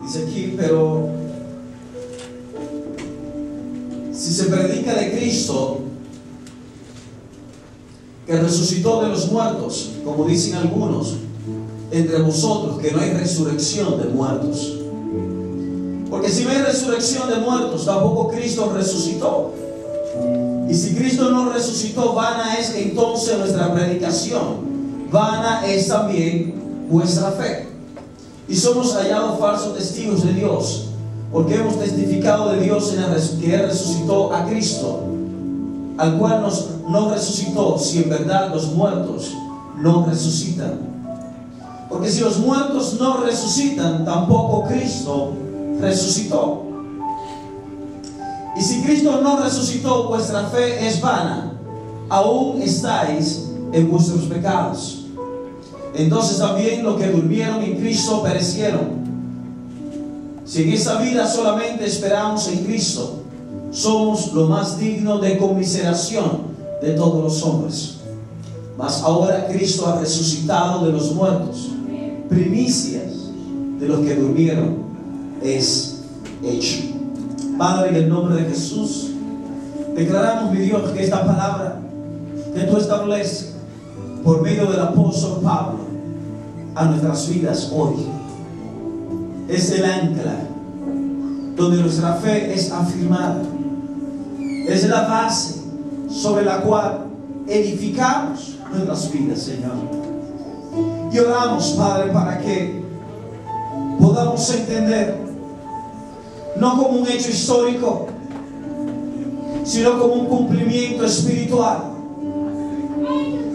Dice aquí, pero si se predica de Cristo, que resucitó de los muertos, como dicen algunos, entre vosotros, que no hay resurrección de muertos. Porque si no hay resurrección de muertos, tampoco Cristo resucitó. Y si Cristo no resucitó, vana es entonces nuestra predicación, vana es también vuestra fe. Y somos hallados falsos testigos de Dios, porque hemos testificado de Dios que Él resucitó a Cristo, al cual no resucitó, si en verdad los muertos no resucitan. Porque si los muertos no resucitan, tampoco Cristo resucitó. Y si Cristo no resucitó, vuestra fe es vana, aún estáis en vuestros pecados. Entonces también los que durmieron en Cristo perecieron. Si en esta vida solamente esperamos en Cristo, somos lo más digno de conmiseración de todos los hombres. Mas ahora Cristo ha resucitado de los muertos, primicias de los que durmieron es hecho. Padre, en el nombre de Jesús, declaramos, mi Dios, que esta palabra que tú estableces por medio del apóstol Pablo a nuestras vidas hoy es el ancla donde nuestra fe es afirmada, es la base sobre la cual edificamos nuestras vidas, Señor. Y oramos, Padre, para que podamos entender, no como un hecho histórico, sino como un cumplimiento espiritual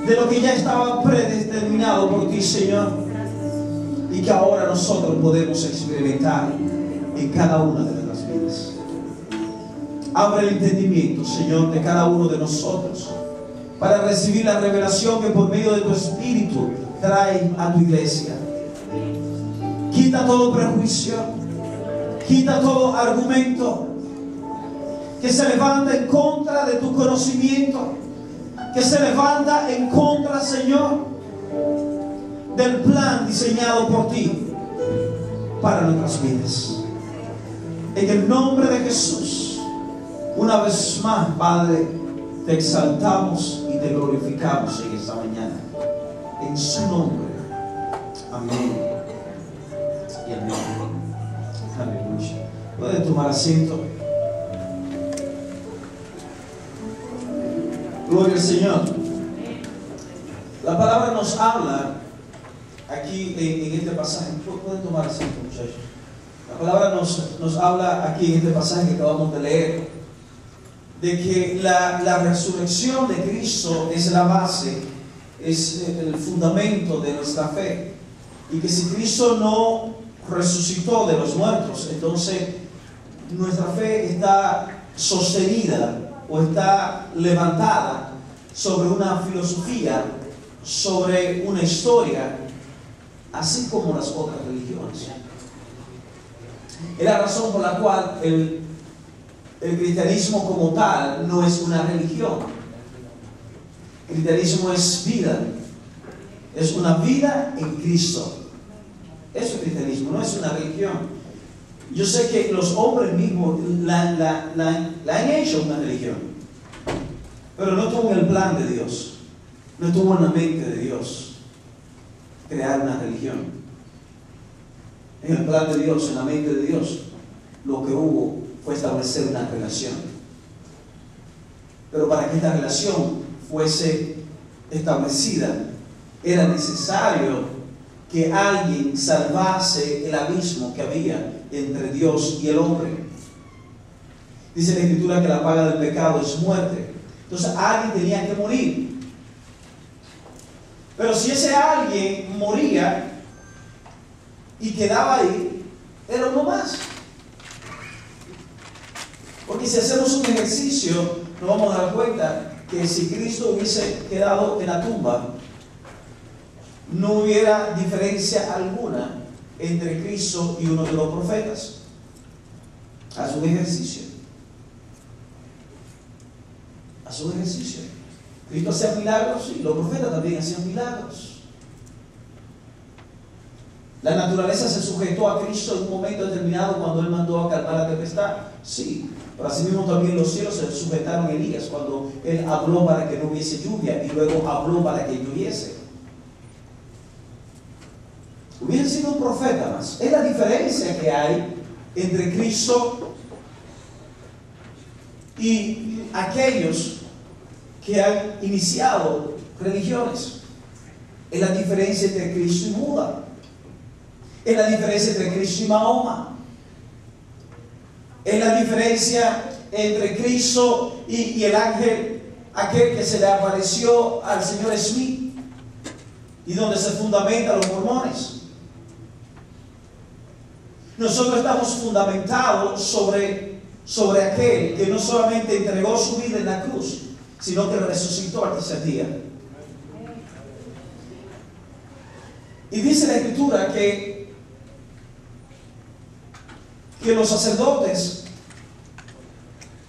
de lo que ya estaba predeterminado por ti, Señor, y que ahora nosotros podemos experimentar en cada una de nuestras vidas. Abre el entendimiento, Señor, de cada uno de nosotros para recibir la revelación que por medio de tu Espíritu trae a tu iglesia. Quita todo prejuicio, quita todo argumento que se levanta en contra de tu conocimiento, que se levanta en contra, Señor, del plan diseñado por ti para nuestras vidas. En el nombre de Jesús, una vez más, Padre, te exaltamos y te glorificamos en esta mañana. En su nombre. Amén. Y amén. Aleluya. Pueden tomar asiento. Gloria al Señor. La palabra nos habla aquí en este pasaje. Pueden tomar asiento, muchachos. La palabra nos habla aquí en este pasaje que acabamos de leer, de que la resurrección de Cristo es la base, es el fundamento de nuestra fe, y que si Cristo no resucitó de los muertos, entonces nuestra fe está sostenida o está levantada sobre una filosofía, sobre una historia, así como las otras religiones. Es la razón por la cual el cristianismo como tal no es una religión. El cristianismo es vida, es una vida en Cristo. Eso es el cristianismo, no es una religión. Yo sé que los hombres mismos la han hecho una religión, pero no tuvo en el plan de Dios, no tuvo en la mente de Dios crear una religión. En el plan de Dios, en la mente de Dios, lo que hubo fue establecer una relación. Pero para que esta relación fuese establecida, era necesario que alguien salvase el abismo que había entre Dios y el hombre. Dice la Escritura que la paga del pecado es muerte. Entonces alguien tenía que morir. Pero si ese alguien moría y quedaba ahí, era uno más. Porque si hacemos un ejercicio, nos vamos a dar cuenta que si Cristo hubiese quedado en la tumba, no hubiera diferencia alguna entre Cristo y uno de los profetas. Haz un ejercicio. Haz un ejercicio. Cristo hacía milagros y los profetas también hacían milagros. ¿La naturaleza se sujetó a Cristo en un momento determinado cuando Él mandó a calmar la tempestad? Sí, pero así mismo también los cielos se sujetaron a Elías cuando Él habló para que no hubiese lluvia y luego habló para que lloviese. Hubiese sido un profeta más. Es la diferencia que hay entre Cristo y aquellos que han iniciado religiones. Es la diferencia entre Cristo y Buda. Es la diferencia entre Cristo y Mahoma. Es la diferencia entre Cristo y el ángel, aquel que se le apareció al señor Smith, y donde se fundamentan los mormones. Nosotros estamos fundamentados sobre aquel que no solamente entregó su vida en la cruz, sino que resucitó al tercer día. Y dice la Escritura que los sacerdotes,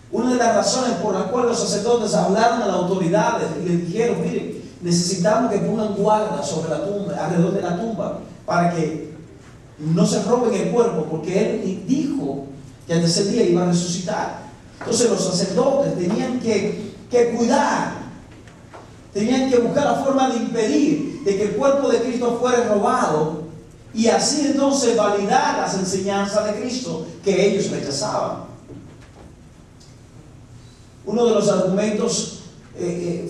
una de las razones por las cuales los sacerdotes hablaron a las autoridades y les dijeron: miren, necesitamos que pongan guarda sobre la tumba, alrededor de la tumba, para que no se roben el cuerpo, porque Él dijo que al tercer día iba a resucitar. Entonces los sacerdotes tenían que cuidar, tenían que buscar la forma de impedir de que el cuerpo de Cristo fuera robado, y así entonces validar las enseñanzas de Cristo que ellos rechazaban. Uno de los argumentos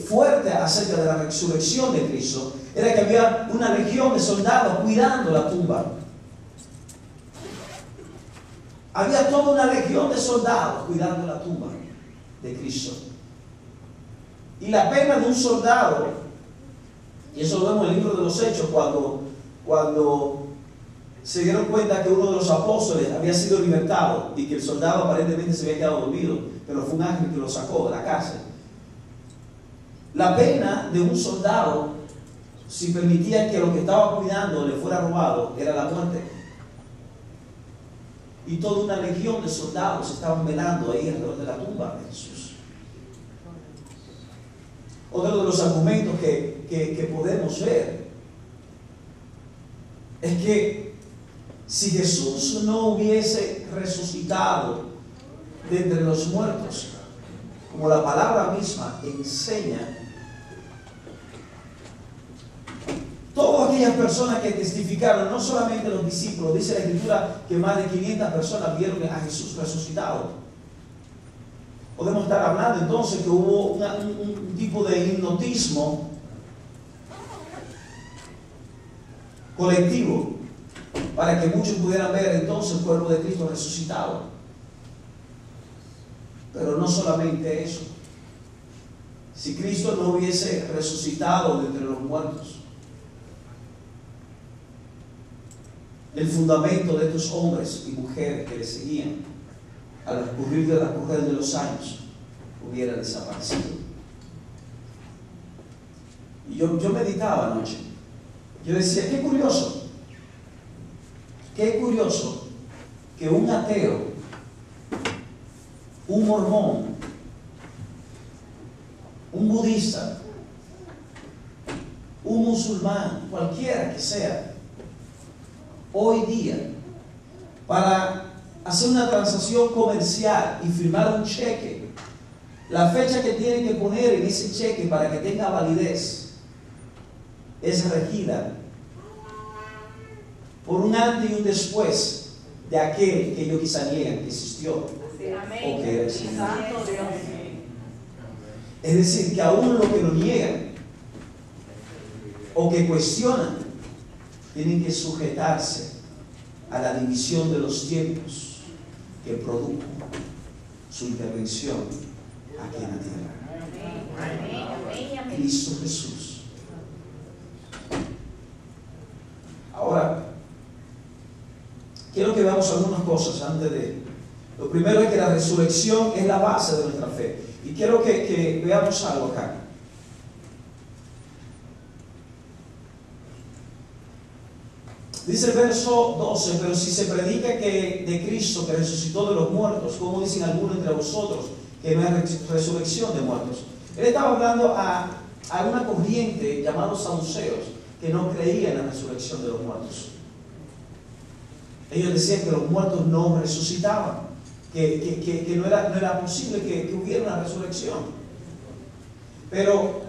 fuertes acerca de la resurrección de Cristo era que había una legión de soldados cuidando la tumba. Había toda una legión de soldados cuidando la tumba de Cristo. Y la pena de un soldado, y eso lo vemos en el libro de los Hechos, cuando se dieron cuenta que uno de los apóstoles había sido libertado y que el soldado aparentemente se había quedado dormido, pero fue un ángel que lo sacó de la cárcel. La pena de un soldado, si permitía que lo que estaba cuidando le fuera robado, era la muerte. Y toda una legión de soldados estaban velando ahí alrededor de la tumba de Jesús. Otro de los argumentos que podemos ver es que si Jesús no hubiese resucitado de entre los muertos, como la palabra misma enseña, todas aquellas personas que testificaron, no solamente los discípulos, dice la Escritura que más de 500 personas vieron a Jesús resucitado. Podemos estar hablando entonces que hubo un tipo de hipnotismo colectivo para que muchos pudieran ver entonces el cuerpo de Cristo resucitado. Pero no solamente eso. Si Cristo no hubiese resucitado de entre los muertos, el fundamento de estos hombres y mujeres que le seguían al transcurrir de los años hubiera desaparecido. Y yo meditaba anoche. Yo decía, qué curioso que un ateo, un mormón, un budista, un musulmán, cualquiera que sea, hoy día, para hacer una transacción comercial y firmar un cheque, la fecha que tienen que poner en ese cheque para que tenga validez es regida por un antes y un después de aquel que ellos quizá niegan que existió o que existió. Es decir, que aún lo que lo niegan o que cuestionan tienen que sujetarse a la división de los tiempos que produjo su intervención aquí en la tierra. Cristo Jesús. Ahora, quiero que veamos algunas cosas antes de... Lo primero es que la resurrección es la base de nuestra fe. Y quiero que veamos algo acá. Dice el verso 12, pero si se predica que de Cristo que resucitó de los muertos, como dicen algunos entre vosotros, que no hay resurrección de muertos. Él estaba hablando a una corriente llamados saduceos, que no creían en la resurrección de los muertos. Ellos decían que los muertos no resucitaban, que no era posible que hubiera una resurrección. Pero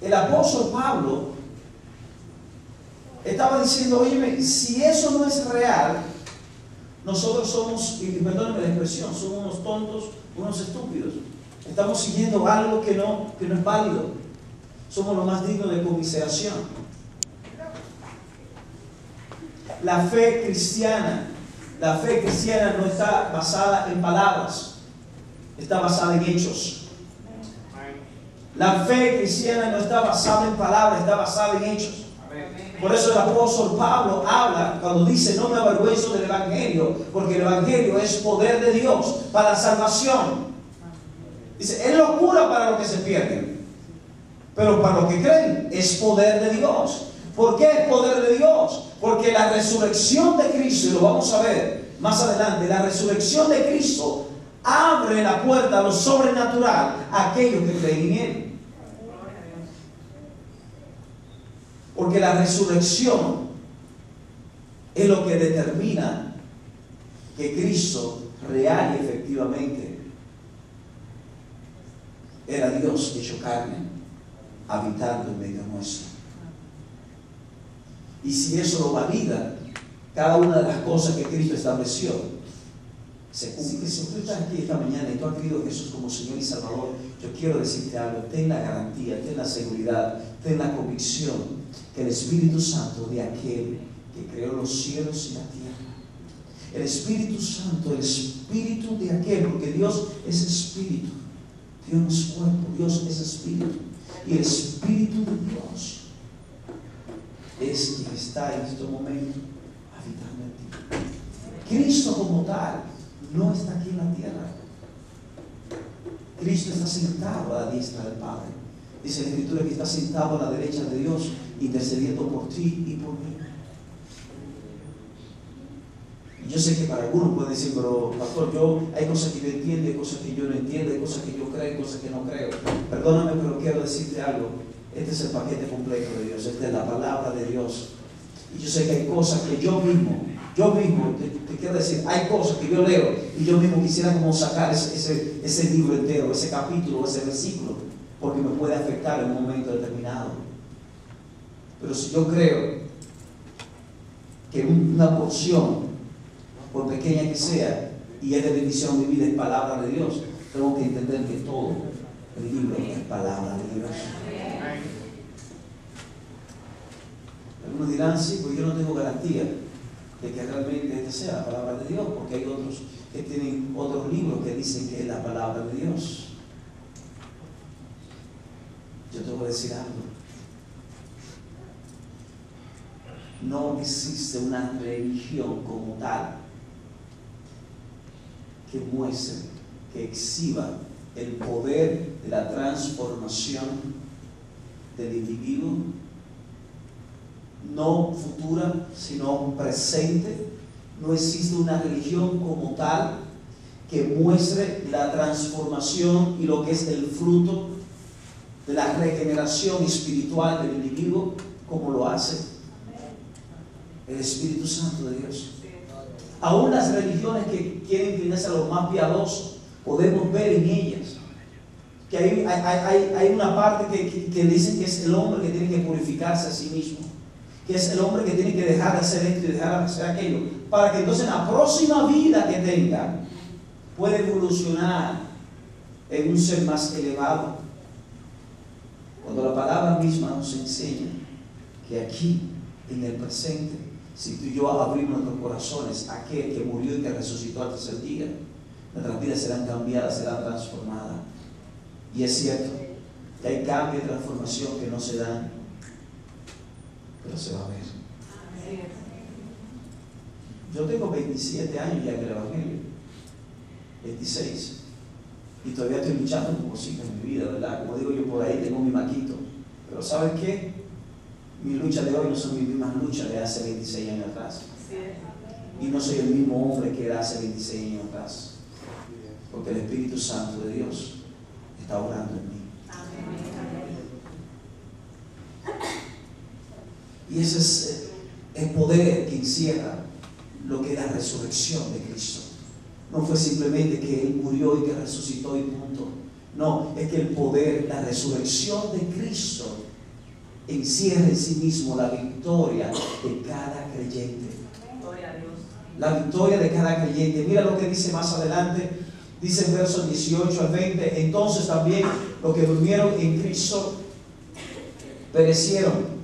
el apóstol Pablo estaba diciendo, oye, si eso no es real, nosotros somos, y perdónenme la expresión, somos unos tontos, unos estúpidos. Estamos siguiendo algo que no es válido. Somos lo más dignos de conmiseración. La fe cristiana no está basada en palabras, está basada en hechos. La fe cristiana no está basada en palabras, está basada en hechos. Por eso el apóstol Pablo habla cuando dice: no me avergüenzo del evangelio, porque el evangelio es poder de Dios para la salvación. Dice, es locura para los que se pierden, pero para los que creen es poder de Dios. ¿Por qué es poder de Dios? Porque la resurrección de Cristo, y lo vamos a ver más adelante, la resurrección de Cristo abre la puerta a lo sobrenatural a aquellos que creen en Él. Porque la resurrección es lo que determina que Cristo real y efectivamente era Dios hecho carne, habitando en medio nuestro. Y si eso lo valida, cada una de las cosas que Cristo estableció se cumple. Así que si tú estás aquí esta mañana y tú has querido a Jesús como Señor y Salvador, yo quiero decirte algo: ten la garantía, ten la seguridad, ten la convicción que el Espíritu Santo de aquel que creó los cielos y la tierra, el Espíritu Santo, el Espíritu de aquel, porque Dios es Espíritu, Dios no es cuerpo, Dios es Espíritu, y el Espíritu de Dios es quien está en este momento habitando en ti. Cristo como tal no está aquí en la tierra. Cristo está sentado a la diestra del Padre. Dice la Escritura que está sentado a la derecha de Dios, intercediendo por ti y por mí. Y yo sé que para algunos pueden decir: pero pastor, hay cosas que yo entiendo, hay cosas que yo no entiendo, hay cosas que yo creo, hay cosas que no creo. Perdóname, pero quiero decirte algo. Este es el paquete completo de Dios, esta es la palabra de Dios. Y yo sé que hay cosas que yo mismo te quiero decir, hay cosas que yo leo y yo mismo quisiera como sacar ese libro entero, ese capítulo, ese versículo, porque me puede afectar en un momento determinado. Pero si yo creo que una porción, por pequeña que sea, y es de bendición en mi vida, es palabra de Dios, tengo que entender que todo el libro es palabra de Dios. Algunos dirán: sí, pues yo no tengo garantía de que realmente esta sea la palabra de Dios, porque hay otros que tienen otros libros que dicen que es la palabra de Dios. Yo te voy a decir algo: no existe una religión como tal que muestre, que exhiba el poder de la transformación del individuo, no futura, sino presente. No existe una religión como tal que muestre la transformación y lo que es el fruto de la regeneración espiritual del individuo como lo hace el Espíritu Santo de Dios. Aún las religiones que quieren inclinarse a lo más piadoso, podemos ver en ellas que hay una parte que dicen que es el hombre que tiene que purificarse a sí mismo, que es el hombre que tiene que dejar de hacer esto y dejar de hacer aquello, para que entonces en la próxima vida que tenga pueda evolucionar en un ser más elevado. Cuando la palabra misma nos enseña que aquí, en el presente, si tú y yo abrimos nuestros corazones a aquel que murió y que resucitó al tercer día, nuestras vidas serán cambiadas, serán transformadas. Y es cierto que hay cambio y transformación que no se dan, pero se va a ver. Yo tengo 27 años ya en el Evangelio, 26, y todavía estoy luchando con cositas en mi vida, ¿verdad? Como digo yo por ahí, tengo mi maquito, pero ¿sabes qué? Mi lucha de hoy no son mis mismas luchas de hace 26 años atrás. Y no soy el mismo hombre que era hace 26 años atrás, porque el Espíritu Santo de Dios está obrando en mí. Y ese es el poder que encierra lo que es la resurrección de Cristo. No fue simplemente que Él murió y que resucitó y punto. No, es que el poder, la resurrección de Cristo encierra en sí mismo la victoria de cada creyente. La victoria de cada creyente. Mira lo que dice más adelante. Dice en versos 18 al 20: entonces también los que durmieron en Cristo perecieron.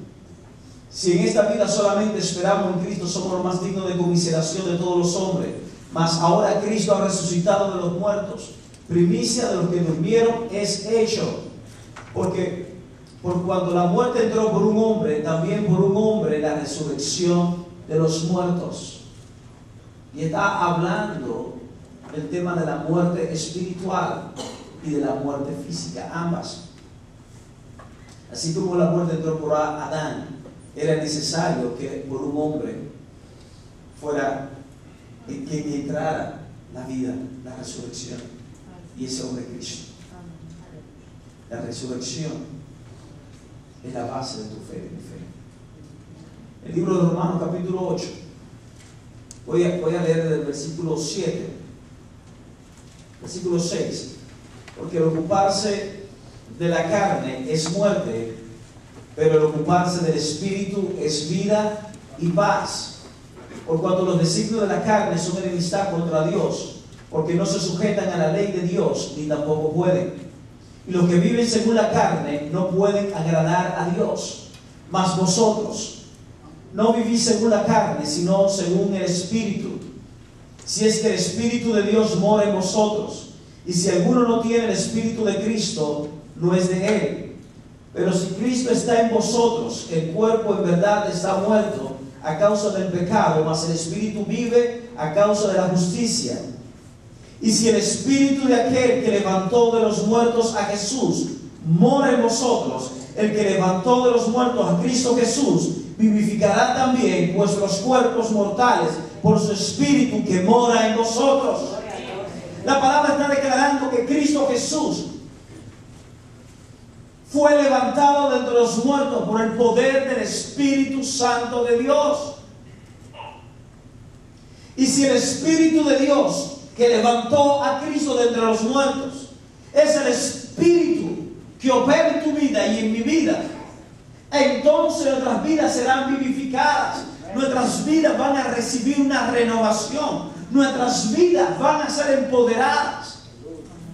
Si en esta vida solamente esperamos en Cristo, somos los más dignos de conmiseración de todos los hombres. Mas ahora Cristo ha resucitado de los muertos, primicia de los que durmieron es hecho. Porque por cuando la muerte entró por un hombre, también por un hombre la resurrección de los muertos. Y está hablando del tema de la muerte espiritual y de la muerte física, ambas. Así como la muerte entró por Adán, era necesario que por un hombre fuera en quien entrara la vida, la resurrección, y ese hombre Cristo. La resurrección es la base de tu fe, de mi fe. El libro de Romanos capítulo 8, voy a leer del versículo 7, versículo 6, porque el ocuparse de la carne es muerte, pero el ocuparse del Espíritu es vida y paz. Por cuanto los designios de la carne son enemistad contra Dios, porque no se sujetan a la ley de Dios, ni tampoco pueden. Y los que viven según la carne no pueden agradar a Dios. Mas vosotros no vivís según la carne, sino según el Espíritu. Si es que el Espíritu de Dios mora en vosotros. Y si alguno no tiene el Espíritu de Cristo, no es de él. Pero si Cristo está en vosotros, el cuerpo en verdad está muerto a causa del pecado, mas el Espíritu vive a causa de la justicia. Y si el Espíritu de aquel que levantó de los muertos a Jesús mora en vosotros, el que levantó de los muertos a Cristo Jesús vivificará también vuestros cuerpos mortales por su Espíritu que mora en vosotros. La palabra está declarando que Cristo Jesús fue levantado de entre los muertos por el poder del Espíritu Santo de Dios. Y si el Espíritu de Dios que levantó a Cristo de entre los muertos es el Espíritu que opera en tu vida y en mi vida, entonces nuestras vidas serán vivificadas. Nuestras vidas van a recibir una renovación. Nuestras vidas van a ser empoderadas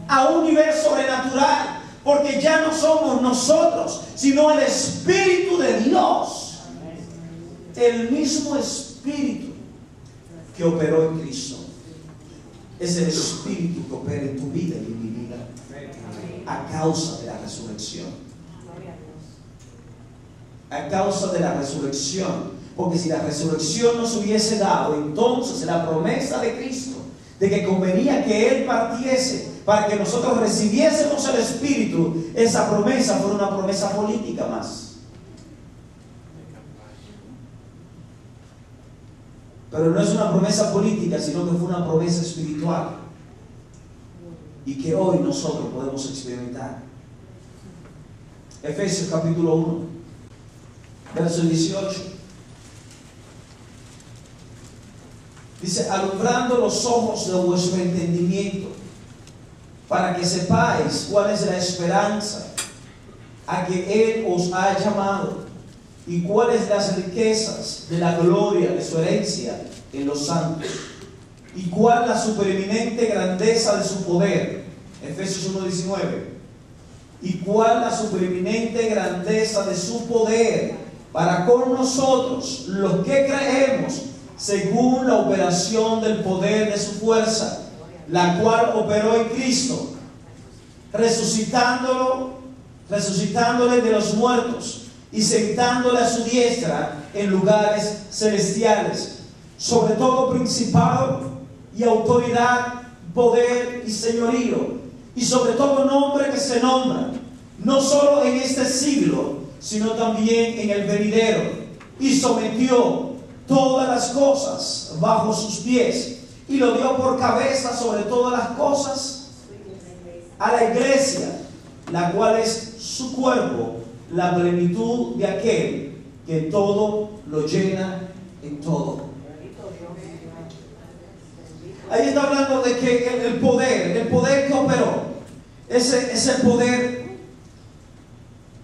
a un nivel sobrenatural. Porque ya no somos nosotros, sino el Espíritu de Dios. El mismo Espíritu que operó en Cristo es el Espíritu que opera en tu vida y en mi vida a causa de la resurrección. A causa de la resurrección. Porque si la resurrección no se hubiese dado, entonces la promesa de Cristo de que convenía que Él partiese para que nosotros recibiésemos el Espíritu, esa promesa fue una promesa política más. Pero no es una promesa política, sino que fue una promesa espiritual. Y que hoy nosotros podemos experimentar. Efesios capítulo 1, verso 18. Dice: alumbrando los ojos de vuestro entendimiento, para que sepáis cuál es la esperanza a que Él os ha llamado, y cuáles las riquezas de la gloria de su herencia en los santos, y cuál la supereminente grandeza de su poder. Efesios 1:19. Y cuál la supereminente grandeza de su poder para con nosotros, los que creemos, según la operación del poder de su fuerza, la cual operó en Cristo, resucitándole de los muertos y sentándole a su diestra en lugares celestiales, sobre todo principado y autoridad, poder y señorío, y sobre todo nombre que se nombra, no solo en este siglo, sino también en el venidero, y sometió todas las cosas bajo sus pies, y lo dio por cabeza sobre todas las cosas a la iglesia, la cual es su cuerpo, la plenitud de aquel que todo lo llena en todo. Ahí está hablando de que el poder que operó, ese poder,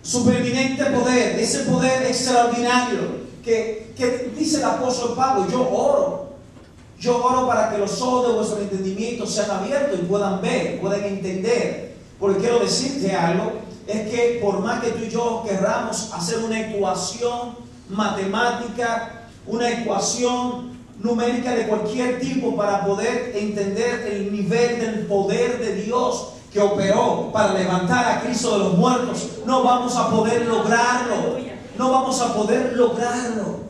supereminente poder, ese poder extraordinario que dice el apóstol Pablo, yo oro para que los ojos de vuestro entendimiento sean abiertos y puedan ver, puedan entender. Porque quiero decirte algo, es que por más que tú y yo querramos hacer una ecuación matemática, una ecuación numérica de cualquier tipo para poder entender el nivel del poder de Dios que operó para levantar a Cristo de los muertos, no vamos a poder lograrlo. No vamos a poder lograrlo.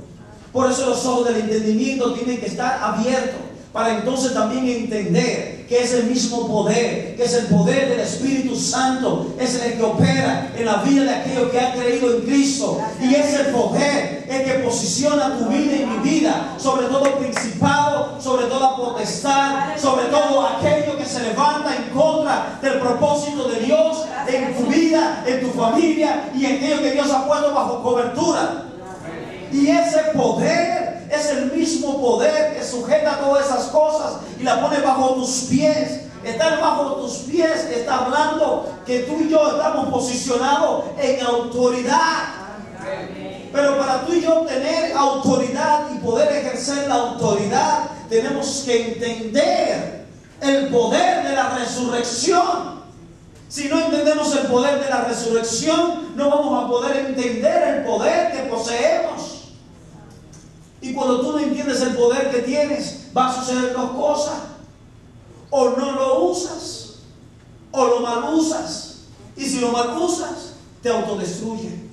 Por eso los ojos del entendimiento tienen que estar abiertos, para entonces también entender que es el mismo poder, que es el poder del Espíritu Santo, es el que opera en la vida de aquellos que han creído en Cristo. Y ese poder es el que posiciona tu vida y mi vida sobre todo principado, sobre toda potestad, sobre todo aquello que se levanta en contra del propósito de Dios en tu vida, en tu familia y en aquello que Dios ha puesto bajo cobertura. Y ese poder es el mismo poder que sujeta todas esas cosas y la pone bajo tus pies. Estar bajo tus pies está hablando que tú y yo estamos posicionados en autoridad. Pero para tú y yo tener autoridad y poder ejercer la autoridad, tenemos que entender el poder de la resurrección. Si no entendemos el poder de la resurrección, no vamos a poder entender el poder que poseemos. Y cuando tú no entiendes el poder que tienes, va a suceder dos cosas: o no lo usas, o lo mal usas. Y si lo mal usas, te autodestruye.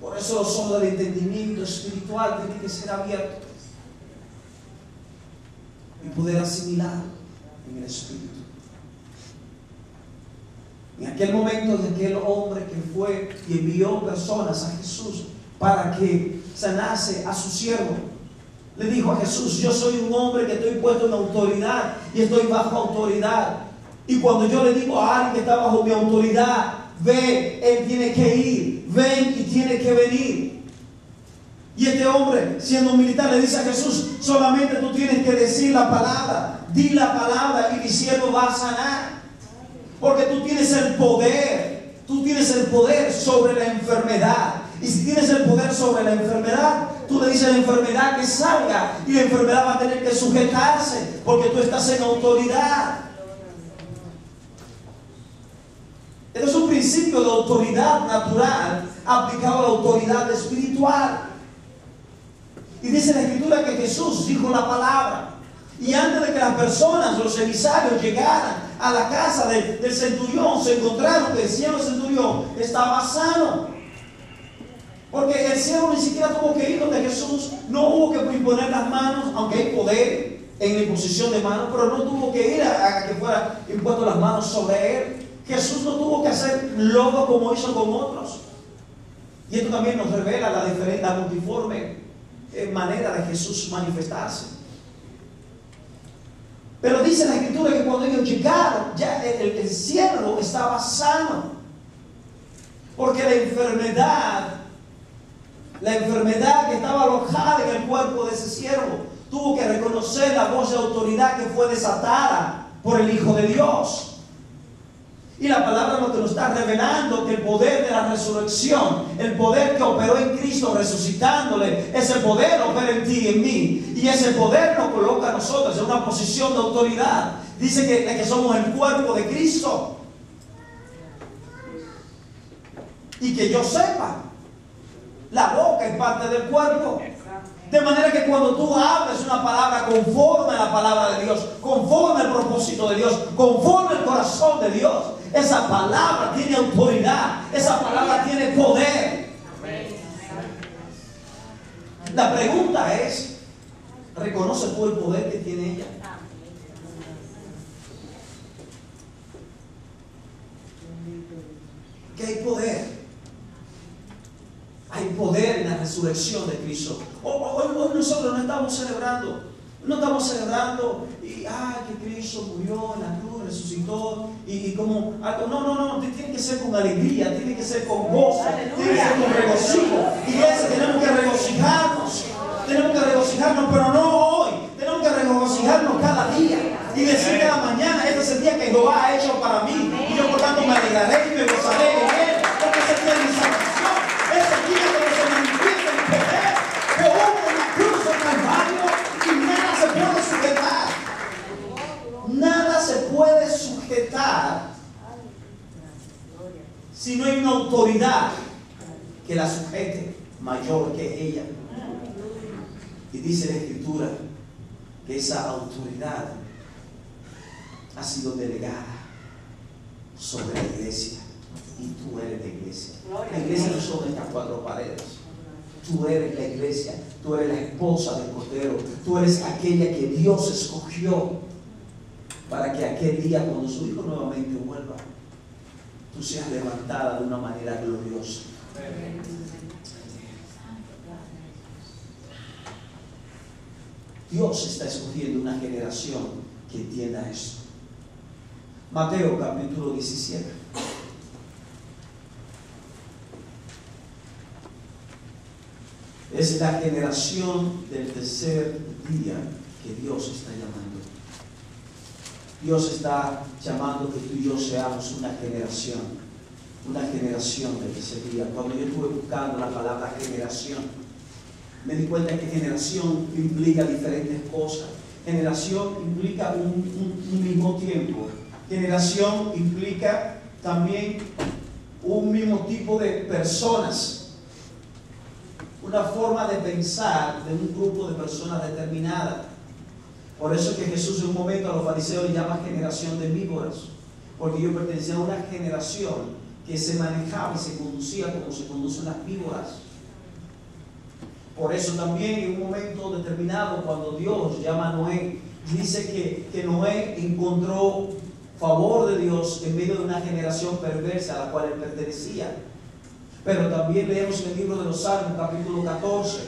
Por eso los ojos del entendimiento espiritual tienen que ser abiertos y poder asimilar en el Espíritu. En aquel momento de aquel hombre que fue y envió personas a Jesús para que sanase a su siervo, le dijo a Jesús: yo soy un hombre que estoy puesto en autoridad y estoy bajo autoridad. Y cuando yo le digo a alguien que está bajo mi autoridad, ve, él tiene que ir, ven y tiene que venir. Y este hombre, siendo un militar, le dice a Jesús: solamente tú tienes que decir la palabra, di la palabra y mi siervo va a sanar. Porque tú tienes el poder sobre la enfermedad. Y si tienes el poder sobre la enfermedad, tú le dices a la enfermedad que salga y la enfermedad va a tener que sujetarse porque tú estás en autoridad. Este es un principio de autoridad natural aplicado a la autoridad espiritual. Y dice la Escritura que Jesús dijo la palabra. Y antes de que las personas, los emisarios, llegaran a la casa del centurión, se encontraron que el siervo del centurión estaba sano. Porque el siervo ni siquiera tuvo que ir donde Jesús, no hubo que imponer las manos, aunque hay poder en la imposición de manos, pero no tuvo que ir a que fuera impuesto las manos sobre él. Jesús no tuvo que hacer lodo como hizo con otros. Y esto también nos revela la multiforme manera de Jesús manifestarse. Pero dice la Escritura que cuando ellos llegaron, ya el siervo estaba sano. Porque la enfermedad que estaba alojada en el cuerpo de ese siervo, tuvo que reconocer la voz de autoridad que fue desatada por el Hijo de Dios. Y la palabra lo que nos está revelando, que el poder de la resurrección, el poder que operó en Cristo resucitándole, ese poder opera en ti y en mí. Y ese poder nos coloca a nosotros en una posición de autoridad. Dice que somos el cuerpo de Cristo. Y que yo sepa, la boca es parte del cuerpo. De manera que cuando tú hables una palabra conforme a la palabra de Dios, conforme al propósito de Dios, conforme al corazón de Dios, esa palabra tiene autoridad, esa palabra tiene poder. La pregunta es: ¿reconoces tú el poder que tiene ella? Que hay poder. Hay poder en la resurrección de Cristo. Hoy nosotros no estamos celebrando. No estamos celebrando y que Cristo murió en la cruz, resucitó y como algo. No, tiene que ser con alegría, tiene que ser con gozo, tiene que ser con regocijo. Iglesia, tenemos que regocijarnos, pero no hoy. Tenemos que alegraré y me gozaré en él, porque ese día de mi salvación, ese día donde se manifiesta el poder que hubo en la cruz del Calvario, y nada se puede sujetar. Nada se puede sujetar si no hay una autoridad que la sujete mayor que ella. Y dice la Escritura que esa autoridad ha sido delegada sobre la iglesia, y tú eres la iglesia. La iglesia no son estas cuatro paredes. Tú eres la iglesia, tú eres la esposa del Cordero, tú eres aquella que Dios escogió para que aquel día, cuando su Hijo nuevamente vuelva, tú seas levantada de una manera gloriosa. Dios está escogiendo una generación que entienda esto. Mateo capítulo 17. Es la generación del tercer día que Dios está llamando. Dios está llamando que tú y yo seamos una generación del tercer día. Cuando yo estuve buscando la palabra generación, me di cuenta que generación implica diferentes cosas. Generación implica un mismo tiempo. Generación implica también un mismo tipo de personas. Una forma de pensar de un grupo de personas determinada. Por eso es que Jesús en un momento a los fariseos le llama generación de víboras, porque ellos pertenecían a una generación que se manejaba y se conducía como se conducen las víboras. Por eso también en un momento determinado, cuando Dios llama a Noé, dice que Noé encontró favor de Dios en medio de una generación perversa a la cual él pertenecía. Pero también leemos en el libro de los Salmos, capítulo 14,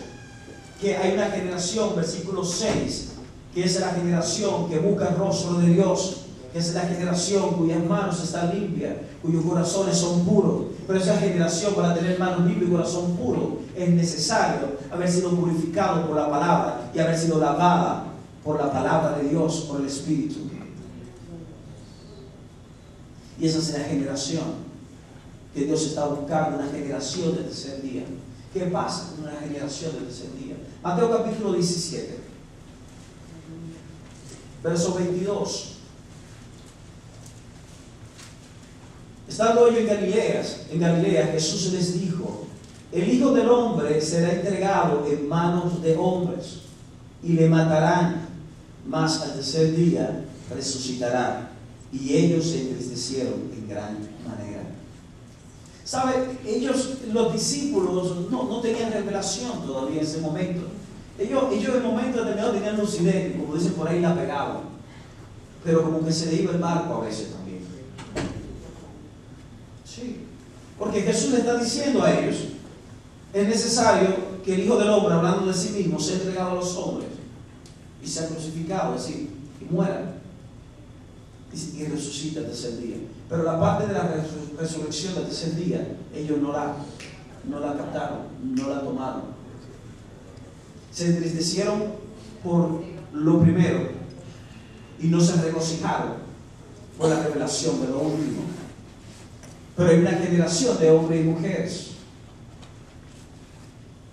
que hay una generación, versículo 6, que es la generación que busca el rostro de Dios, que es la generación cuyas manos están limpias, cuyos corazones son puros. Pero esa generación, para tener manos limpias y corazón puro, es necesario haber sido purificado por la palabra y haber sido lavada por la palabra de Dios, por el Espíritu. Y esa es la generación que Dios está buscando, una generación del tercer día. ¿Qué pasa con una generación del tercer día? Mateo capítulo 17, verso 22. Estando ellos en Galilea, Jesús les dijo: el Hijo del Hombre será entregado en manos de hombres, y le matarán, mas al tercer día resucitará. Y ellos se entristecieron en gran manera. ¿Sabe? Los discípulos no tenían revelación todavía en ese momento. Ellos en el momento determinado tenían lucidez, como dicen por ahí, la pegaban. Pero como que se le iba el barco a veces también. Sí. Porque Jesús le está diciendo a ellos: es necesario que el Hijo del Hombre, hablando de sí mismo, sea entregado a los hombres y sea crucificado, es decir, y muera, y resucita el tercer día. Pero la parte de la resurrección del tercer día, ellos no la captaron, no la tomaron. Se entristecieron por lo primero y no se regocijaron por la revelación de lo último. Pero hay una generación de hombres y mujeres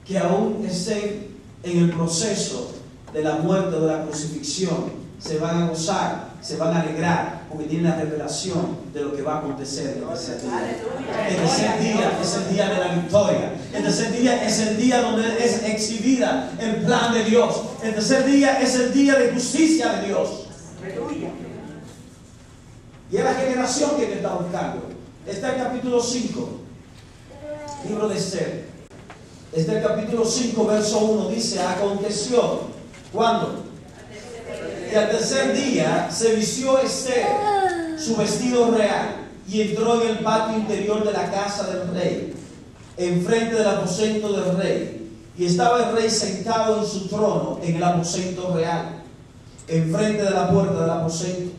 que aún estén en el proceso de la muerte o de la crucifixión, se van a gozar, se van a alegrar, porque tienen la revelación de lo que va a acontecer en el tercer día. El tercer día es el día de la victoria. El tercer día es el día donde es exhibida el plan de Dios. El tercer día es el día de justicia de Dios. Y es la generación que está buscando. Está el capítulo 5, libro de Esther. Está el capítulo 5, verso 1, dice: aconteció, ¿cuándo? Y al tercer día se vistió Esther su vestido real y entró en el patio interior de la casa del rey, enfrente del aposento del rey. Y estaba el rey sentado en su trono en el aposento real, enfrente de la puerta del aposento.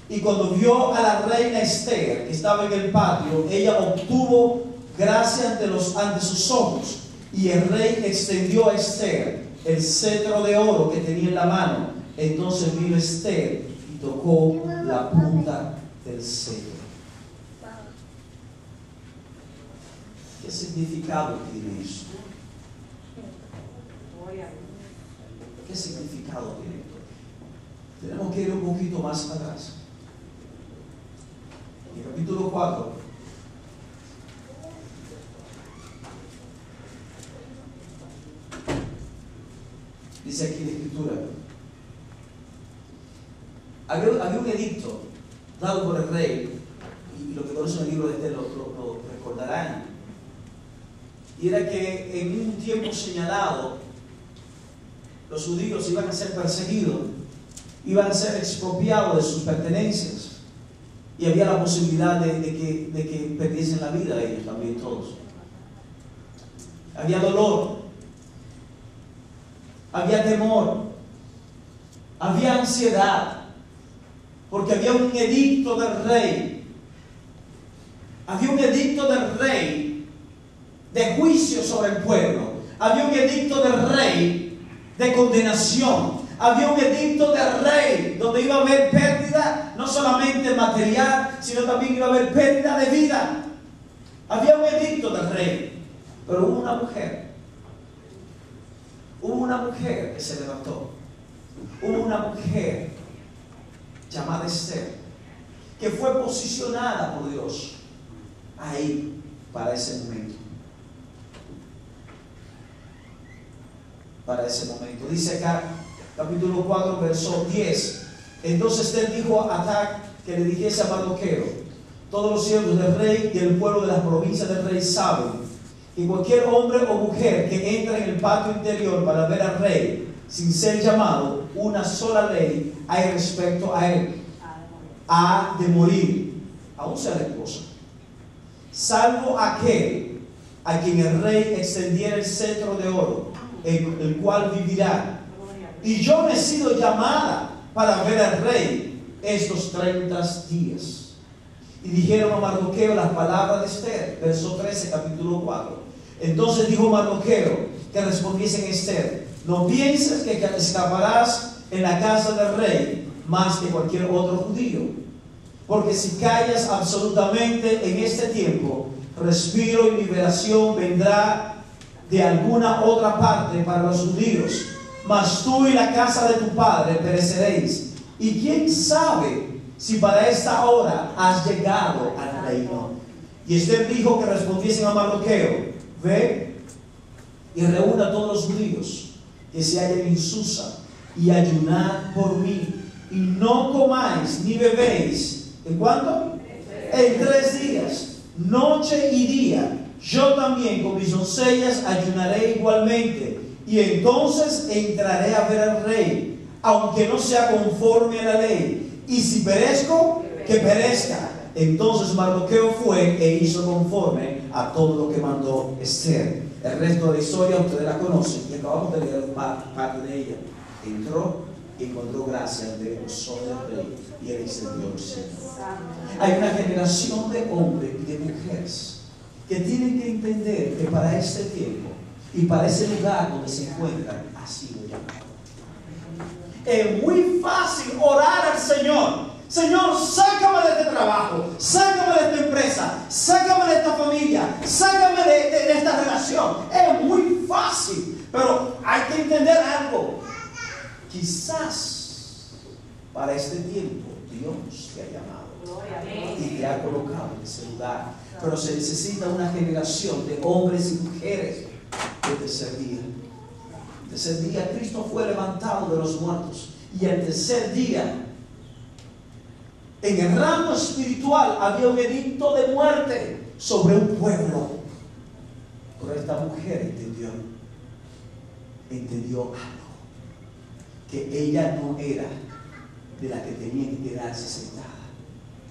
Y cuando vio a la reina Esther, que estaba en el patio, ella obtuvo gracia ante sus ojos. Y el rey extendió a Esther el cetro de oro que tenía en la mano. Entonces vino Esther y tocó la punta del cetro. ¿Qué significado tiene eso? ¿Qué significado tiene esto? Tenemos que ir un poquito más atrás. En el capítulo 4, dice aquí la escritura, había un edicto dado por el rey, y lo que conocen el libro de Esther lo recordarán, y era que en un tiempo señalado los judíos iban a ser perseguidos, iban a ser expropiados de sus pertenencias, y había la posibilidad de que perdiesen la vida ellos también todos. Había dolor, había temor, había ansiedad, porque había un edicto del rey. Había un edicto del rey de juicio sobre el pueblo. Había un edicto del rey de condenación. Había un edicto del rey donde iba a haber pérdida, no solamente material, sino también iba a haber pérdida de vida. Había un edicto del rey, pero hubo una mujer. Hubo una mujer que se levantó. Hubo una mujer llamada Esther, que fue posicionada por Dios ahí para ese momento. Para ese momento. Dice acá, capítulo 4, verso 10. Entonces Esther dijo a Atac que le dijese a Mardoqueo: todos los siervos del rey y el pueblo de las provincias del rey saben que cualquier hombre o mujer que entra en el patio interior para ver al rey sin ser llamado, una sola ley hay respecto a él: ha de morir, aún sea la esposa, salvo aquel a quien el rey extendiera el cetro de oro, en el cual vivirá. Y yo no he sido llamada para ver al rey estos 30 días. Y dijeron a Mardoqueo las palabras de Esther, verso 13, capítulo 4. Entonces dijo Mardoqueo que respondiesen a Esther: no pienses que escaparás en la casa del rey más que cualquier otro judío, porque si callas absolutamente en este tiempo, respiro y liberación vendrá de alguna otra parte para los judíos, mas tú y la casa de tu padre pereceréis. Y quién sabe si para esta hora has llegado al reino. Y Esther dijo que respondiesen a Mardoqueo: ve y reúna a todos los judíos que se hallen en Susa y ayunad por mí, y no comáis ni bebéis. ¿En cuánto? En 3 días, noche y día. Yo también con mis doncellas ayunaré igualmente, y entonces entraré a ver al rey, aunque no sea conforme a la ley. Y si perezco, que perezca. Entonces Mardoqueo fue e hizo conforme a todo lo que mandó Esther. El resto de la historia ustedes la conocen y acabamos de leer parte de ella. Entró y encontró gracia ante los ojos del rey, y él extendió el cielo. Hay una generación de hombres y de mujeres que tienen que entender que para este tiempo y para ese lugar donde se encuentran ha sido llamado. Es muy fácil orar al Señor: Señor, sácame de este trabajo, sácame de esta empresa, sácame de esta familia, sácame de esta relación. Es muy fácil, pero hay que entender algo. Quizás para este tiempo Dios te ha llamado y te ha colocado en ese lugar, pero se necesita una generación de hombres y mujeres de tercer día. El tercer día Cristo fue levantado de los muertos, y el tercer día en el rango espiritual había un edicto de muerte sobre un pueblo. Pero esta mujer entendió algo, que ella no era de la que tenía que quedarse sentada,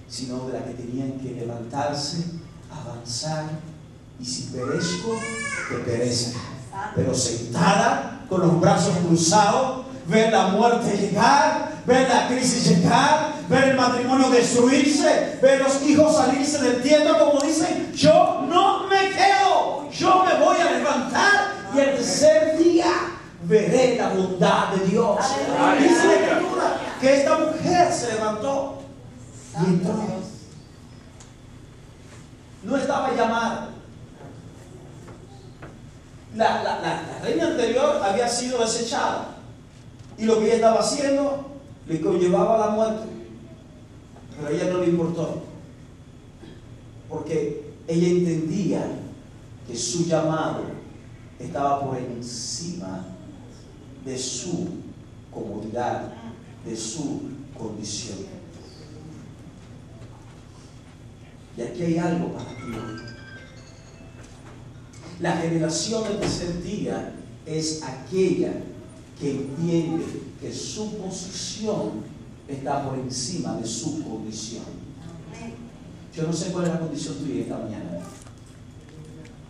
sino de la que tenían que levantarse, avanzar, y si perezco, que perezca. Pero sentada, con los brazos cruzados, ver la muerte llegar, ver la crisis llegar, ver el matrimonio destruirse, ver los hijos salirse del tiendo, como dicen: yo no me quedo, yo me voy a levantar, y el tercer día veré la bondad de Dios. Dice la Escritura que esta mujer se levantó y entró. No estaba llamada, La reina anterior había sido desechada. Y lo que ella estaba haciendo le conllevaba a la muerte. Pero a ella no le importó. Porque ella entendía que su llamado estaba por encima de su comodidad, de su condición. Y aquí hay algo para ti hoy. La generación del tercer día es aquella que entiende que su posición está por encima de su condición. Yo no sé cuál es la condición tuya esta mañana.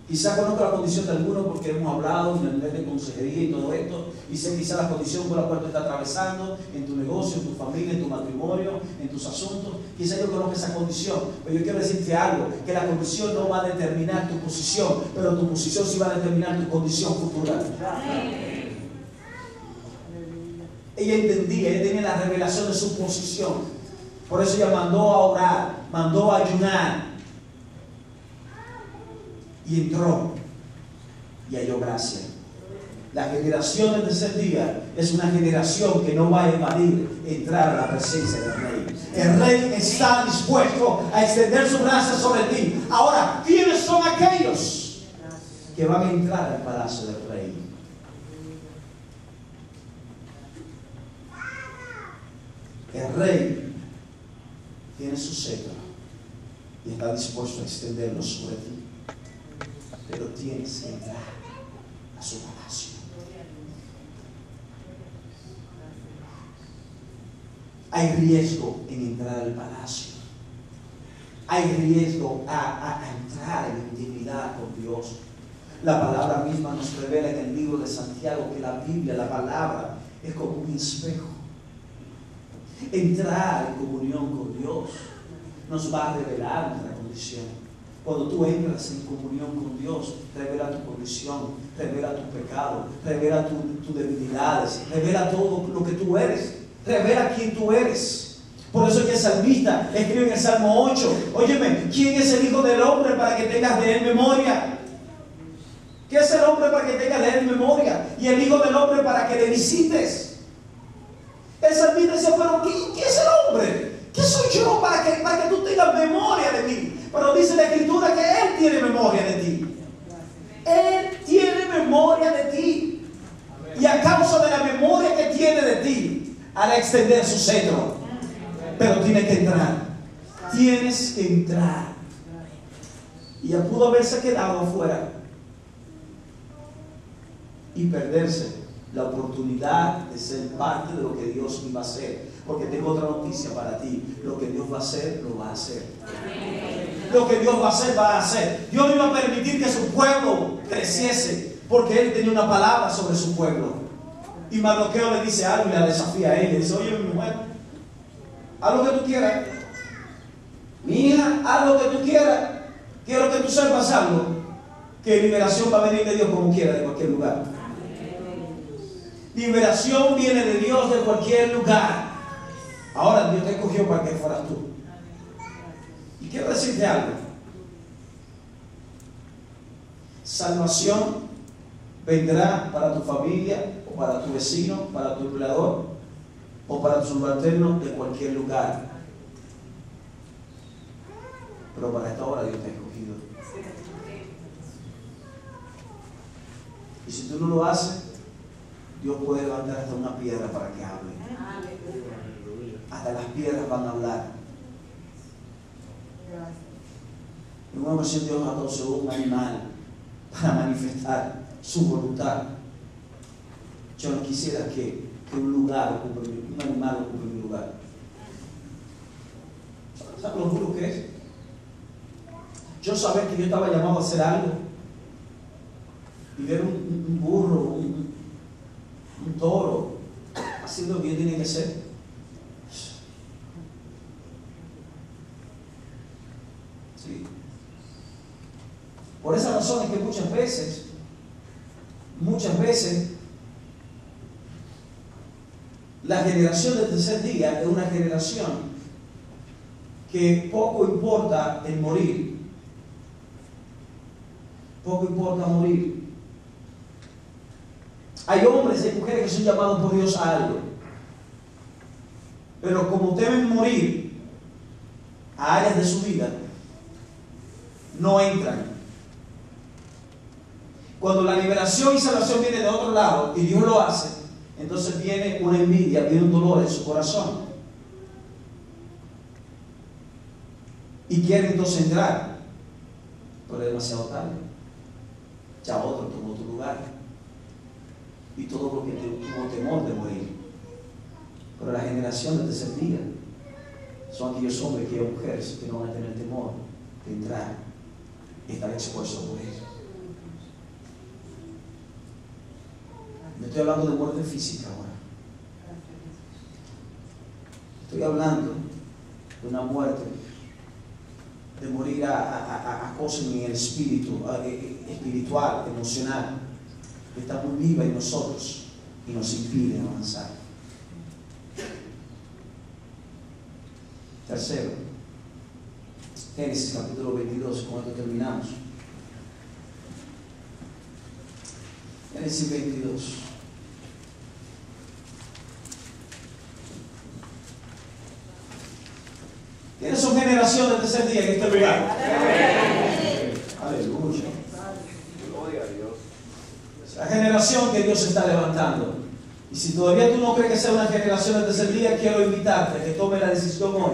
Quizá conozco la condición de algunos porque hemos hablado en el nivel de consejería y todo esto, y sé quizá la condición por la cual tú estás atravesando en tu negocio, en tu familia, en tu matrimonio, en tus asuntos. Quizá yo conozco esa condición, pero yo quiero decirte algo, que la condición no va a determinar tu posición, pero tu posición sí va a determinar tu condición futura. Ella entendía, ella tenía la revelación de su posición. Por eso ella mandó a orar, mandó a ayunar. Y entró y halló gracia. La generación del tercer día es una generación que no va a evadir entrar a la presencia del Rey. El Rey está dispuesto a extender su gracia sobre ti. Ahora, ¿quiénes son aquellos que van a entrar al palacio del Rey? El Rey tiene su cetro y está dispuesto a extenderlo sobre ti. Pero tienes que entrar a su palacio. Hay riesgo en entrar al palacio. Hay riesgo a entrar en intimidad con Dios. La palabra misma nos revela en el libro de Santiago que la Biblia, la palabra, es como un espejo. Entrar en comunión con Dios nos va a revelar nuestra condición. Cuando tú entras en comunión con Dios, revela tu condición, revela tu pecado, revela tus debilidades, revela todo lo que tú eres, revela quién tú eres. Por eso es que el salmista escribe en el Salmo 8, óyeme, ¿quién es el Hijo del Hombre para que tengas de él memoria? ¿Qué es el hombre para que tengas de él memoria? Y el Hijo del Hombre para que le visites. El salmista dice, pero ¿qué es el hombre? ¿Qué soy yo para que tú tengas memoria de mí? Pero dice la Escritura que Él tiene memoria de ti. Él tiene memoria de ti. Y a causa de la memoria que tiene de ti, hará extender su cetro. Pero tienes que entrar. Tienes que entrar. Y ya pudo haberse quedado afuera y perderse la oportunidad de ser parte de lo que Dios iba a hacer. Porque tengo otra noticia para ti. Lo que Dios va a hacer, lo va a hacer. Lo que Dios va a hacer, va a hacer. Dios no iba a permitir que su pueblo creciese, porque Él tenía una palabra sobre su pueblo. Y Mardoqueo le dice algo y la desafía a él. Le dice, oye mi mujer, haz lo que tú quieras. Mi hija, haz lo que tú quieras. Quiero que tú sepas algo, que liberación va a venir de Dios como quiera, de cualquier lugar. Liberación viene de Dios de cualquier lugar. Ahora Dios te escogió para que fueras tú. Y quiero decirte algo. Salvación vendrá para tu familia, o para tu vecino, para tu empleador, o para tu subalterno de cualquier lugar. Pero para esta hora Dios te ha escogido. Y si tú no lo haces, Dios puede levantar hasta una piedra para que hable. Hasta las piedras van a hablar. En una ocasión Dios usó un animal para manifestar su voluntad. Yo no quisiera que un animal ocupe mi lugar. ¿Sabes lo duro que es? Yo saber que yo estaba llamado a hacer algo y ver un burro, un toro haciendo lo que tiene que hacer. Sí. Por esa razón es que muchas veces la generación del tercer día es una generación que poco importa el morir. Poco importa morir. Hay hombres y mujeres que son llamados por Dios a algo, pero como deben morir a áreas de su vida, no entran. Cuando la liberación y salvación viene de otro lado y Dios lo hace, entonces viene una envidia, viene un dolor en su corazón. Y quieren entonces entrar, pero es demasiado tarde. Ya otro tomó tu lugar. Y todo porque tuvo temor de morir. Pero la generación del tercer día son aquellos hombres y mujeres que no van a tener temor de entrar y estar expuestos por él. No estoy hablando de muerte física ahora. Estoy hablando de una muerte, de morir a cosas en el espíritu, espiritual, emocional, que está muy viva en nosotros y nos impide avanzar. Tercero, Génesis capítulo 22, con esto terminamos. Génesis 22. ¿Quiénes son generación del tercer día en este lugar? Aleluya. Gloria a Dios. La generación que Dios está levantando. Y si todavía tú no crees que sea una generación del tercer día, quiero invitarte a que tome la decisión hoy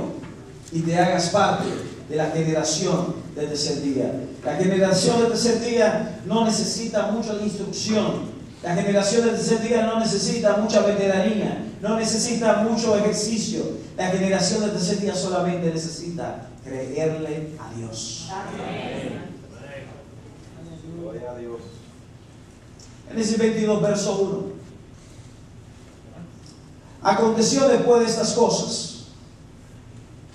y te hagas parte de la generación del tercer día. La generación del tercer día no necesita mucha instrucción. La generación del tercer día no necesita mucha veteranía, no necesita mucho ejercicio. La generación del tercer día solamente necesita creerle a Dios. Amén. Gloria a Dios. Génesis 22, verso 1. Aconteció después de estas cosas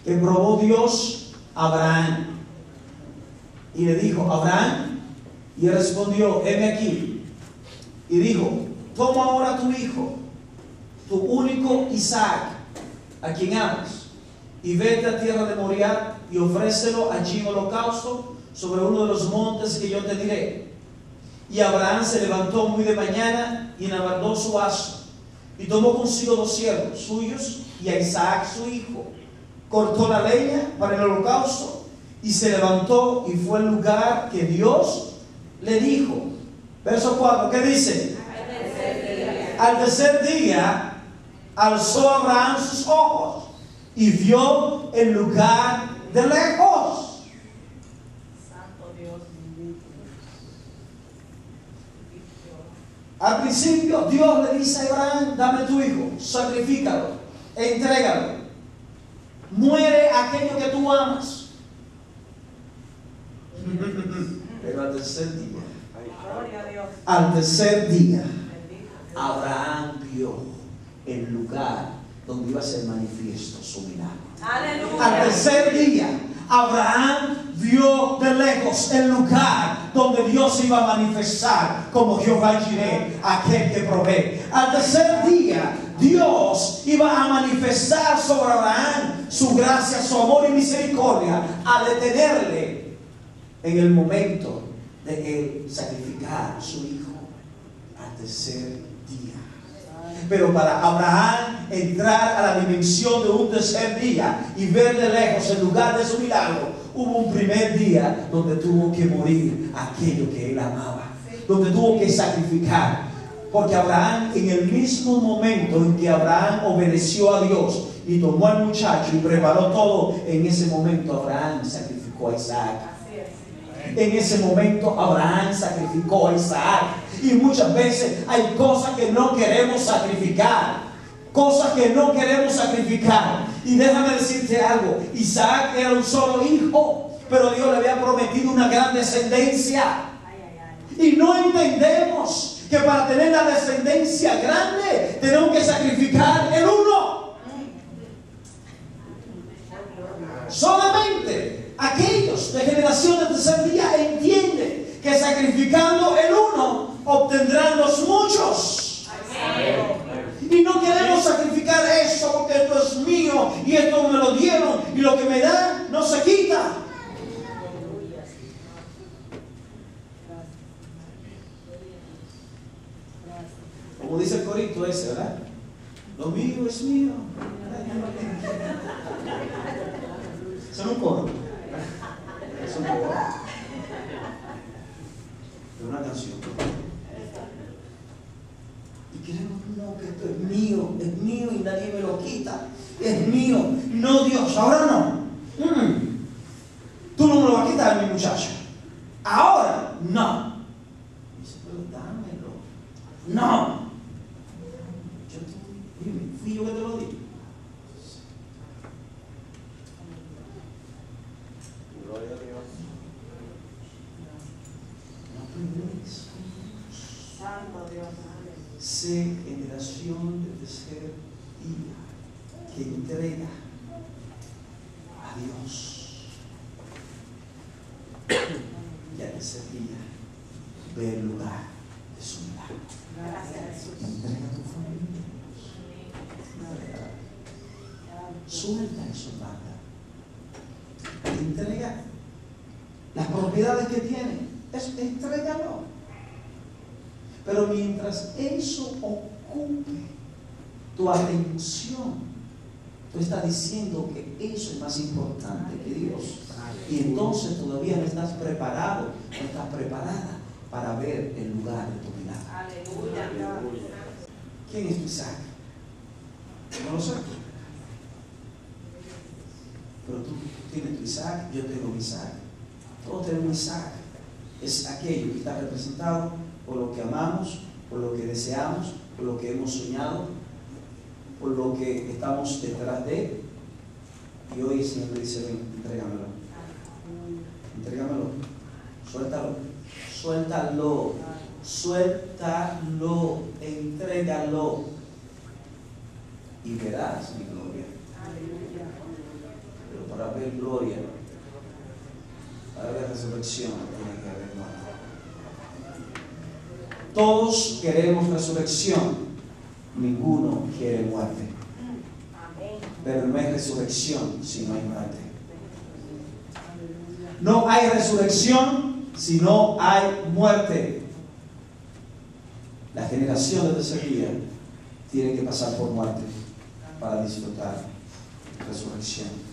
que probó Dios a Abraham y le dijo: Abraham, y él respondió: heme aquí. Y dijo: toma ahora tu hijo, tu único Isaac, a quien amas, y vete a tierra de Moriah y ofrécelo allí en holocausto sobre uno de los montes que yo te diré. Y Abraham se levantó muy de mañana y enabardó su asno, y tomó consigo 2 siervos suyos y a Isaac su hijo. Cortó la leña para el holocausto y se levantó y fue al lugar que Dios le dijo. Verso 4, ¿qué dice? Al tercer día alzó Abraham sus ojos y vio el lugar de lejos. Santo Dios. Al principio Dios le dice a Abraham: dame tu hijo, sacrifícalo, entrégalo, muere aquello que tú amas. Pero al tercer día, Abraham vio el lugar donde iba a ser manifiesto su milagro. Aleluya. Al tercer día, Abraham vio de lejos el lugar donde Dios iba a manifestar como Jehová Jireh, aquel que provee. Al tercer día, Dios iba a manifestar sobre Abraham su gracia, su amor y misericordia, a detenerle en el momento de él sacrificar a su hijo. Al tercer día. Pero para Abraham entrar a la dimensión de un tercer día y ver de lejos el lugar de su milagro, hubo un primer día donde tuvo que morir aquello que él amaba, donde tuvo que sacrificar. Porque Abraham, en el mismo momento en que Abraham obedeció a Dios y tomó al muchacho y preparó todo, en ese momento Abraham sacrificó a Isaac. En ese momento Abraham sacrificó a Isaac. Y muchas veces hay cosas que no queremos sacrificar. Cosas que no queremos sacrificar. Y déjame decirte algo: Isaac era un solo hijo, pero Dios le había prometido una gran descendencia. Y no entendemos que para tener la descendencia grande tenemos que sacrificar el uno. Solamente aquellos de generación del tercer día entienden que sacrificando el uno obtendrán los muchos. Y no queremos sacrificar esto porque esto es mío y esto me lo dieron y lo que me dan no se quita. corito ese, ¿verdad? Lo mío es mío. Eso no es un coro. Es un coro. Es una canción. Y queremos, no, que esto es mío y nadie me lo quita. Es mío. No, Dios, ahora no. Tú no me lo vas a quitar, mi muchacho. Ahora, no. Y dice, pero dámelo. No. Fui yo que te lo di. Gloria a Dios. No permites. Santo Dios. Sé generación de tercer día que entrega a Dios. Y al tercer día ve el lugar de su milagro. Gracias, Jesús. Entrega a tu familia. Suelta eso, banda. Entrega las propiedades que tiene. Entrégalo. Pero mientras eso ocupe tu atención, tú estás diciendo que eso es más importante que Dios. Y entonces todavía no estás preparado, no estás preparada para ver el lugar de tu milagro. Aleluya. ¿Quién es tu Isaac? No lo sé. Pero tú tienes tu Isaac, yo tengo mi Isaac. Todos tenemos Isaac. Es aquello que está representado por lo que amamos, por lo que deseamos, por lo que hemos soñado, por lo que estamos detrás de. Y hoy el Señor te dice, ven, entrégamelo. Entrégamelo. Suéltalo. Suéltalo. Suéltalo. Entrégalo. Y verás mi gloria. Pero para ver gloria, para ver resurrección, tiene que haber muerte. Todos queremos resurrección, ninguno quiere muerte. Pero no hay resurrección si no hay muerte. No hay resurrección si no hay muerte. La generación de tercer día tiene que pasar por muerte para disfrutar resurrección.